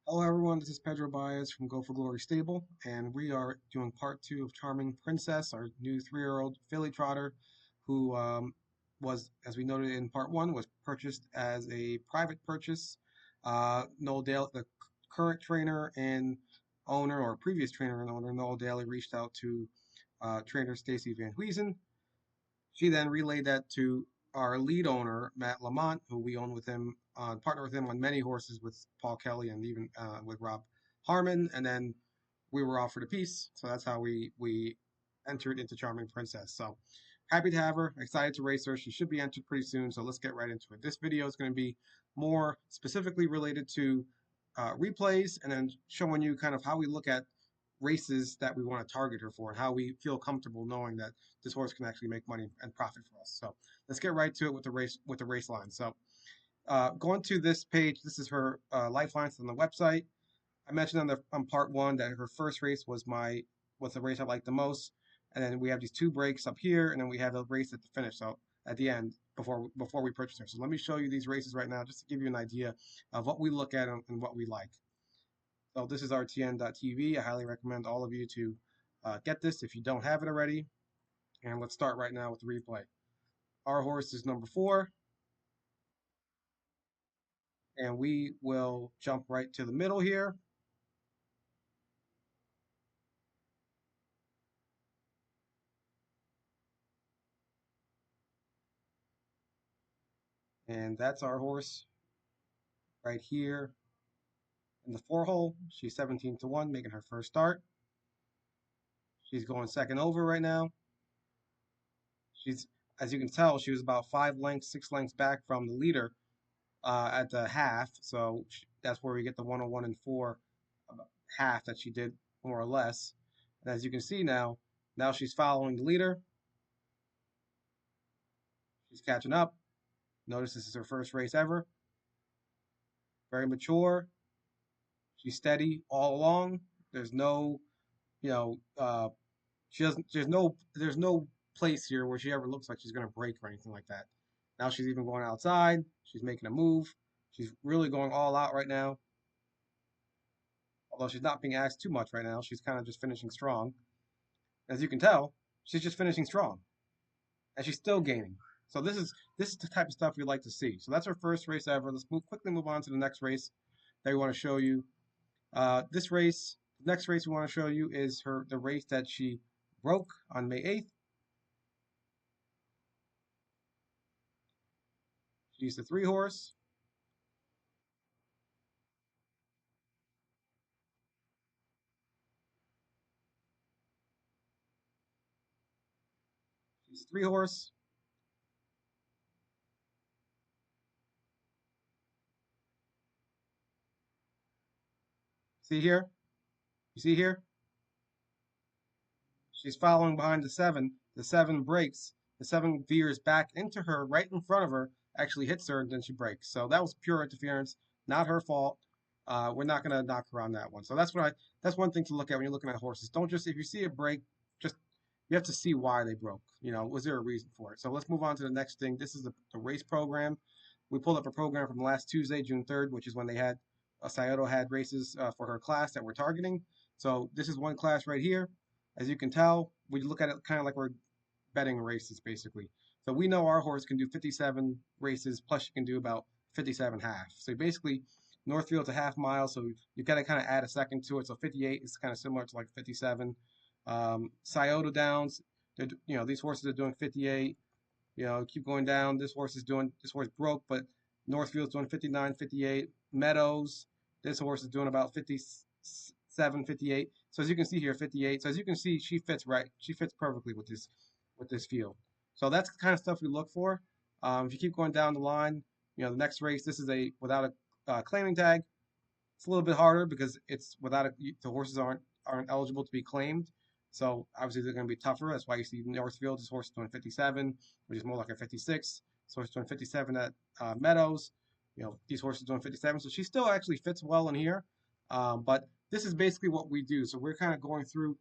Hello everyone, this is Pedro Baez from Go for Glory Stable, and we are doing part two of Charming Princess, our new 3-year-old filly trotter, who was, as we noted in part one, was purchased as a private purchase. Noel Daly, the current trainer and owner, or previous trainer and owner, Noel Daly, reached out to trainer Stacy Van Huizen. She then relayed that to our lead owner, Matt Lamont, who we own with him, partner with him on many horses with Paul Kelly and even with Rob Harmon. And then we were offered a piece. So that's how we entered into Charming Princess. So happy to have her, excited to race her. She should be entered pretty soon. So let's get right into it. This video is going to be more specifically related to replays and then showing you kind of how we look at races that we want to target her for and how we feel comfortable knowing that this horse can actually make money and profit for us. So let's get right to it with the race line. So going to this page, this is her lifelines on the website. I mentioned on part one that her first race was the race I liked the most, and then we have these two breaks up here, and then we have the race at the finish. So at the end before we purchase her. So let me show you these races right now just to give you an idea of what we look at and what we like. So this is RTN.TV. I highly recommend all of you to get this if you don't have it already. And let's start right now with the replay. Our horse is number 4, and we will jump right to the middle here. And that's our horse right here in the 4-hole. She's 17-1, making her first start. She's going second over right now. She's, as you can tell, she was about 6 lengths back from the leader at the half. So that's where we get the 101 and 4 half that she did more or less. And as you can see now she's following the leader. She's catching up. Notice this is her first race ever. Very mature. She's steady all along. There's no, she doesn't. There's no place here where she ever looks like she's gonna break or anything like that. Now she's even going outside. She's making a move. She's really going all out right now. Although she's not being asked too much right now. She's kind of just finishing strong. As you can tell, she's just finishing strong, and she's still gaining. So this is the type of stuff we like to see. So that's her first race ever. Let's quickly move on to the next race that we want to show you. The next race we want to show you is the race that she broke on May 8th. She's the 3-horse. She's a 3-horse. See here? You see here? She's following behind the 7. The 7 breaks. The 7 veers back into her, right in front of her, actually hits her, and then she breaks. So that was pure interference, not her fault. We're not gonna knock her on that one. So that's one thing to look at when you're looking at horses. Don't just, if you see a break, just you have to see why they broke. Was there a reason for it? So let's move on to the next thing. This is the race program. We pulled up a program from last Tuesday, June 3rd, which is when they had Scioto had races for her class that we're targeting. So this is one class right here. As you can tell, we look at it kind of like we're betting races, basically. So we know our horse can do 57 races, plus she can do about 57 half. So basically, Northfield's a half mile, so you got to kind of add a second to it. So 58 is kind of similar to like 57. Scioto Downs, these horses are doing 58. Keep going down. This horse broke, but Northfield's doing 59, 58. Meadows, this horse is doing about 57, 58. So as you can see here, 58. So as you can see, she fits right. She fits perfectly with this field. So that's the kind of stuff we look for. If you keep going down the line, the next race, this is without a claiming tag. It's a little bit harder because it's the horses aren't eligible to be claimed. So obviously they're going to be tougher. That's why you see Northfield, this horse is doing 57, which is more like a 56. So it's doing 57 at Meadows. These horses doing 57. So she still actually fits well in here. But this is basically what we do. So we're kind of going through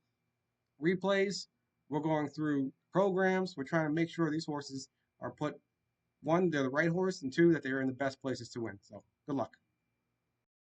replays. We're going through programs. We're trying to make sure these horses are one, they're the right horse, and two, that they're in the best places to win. So good luck.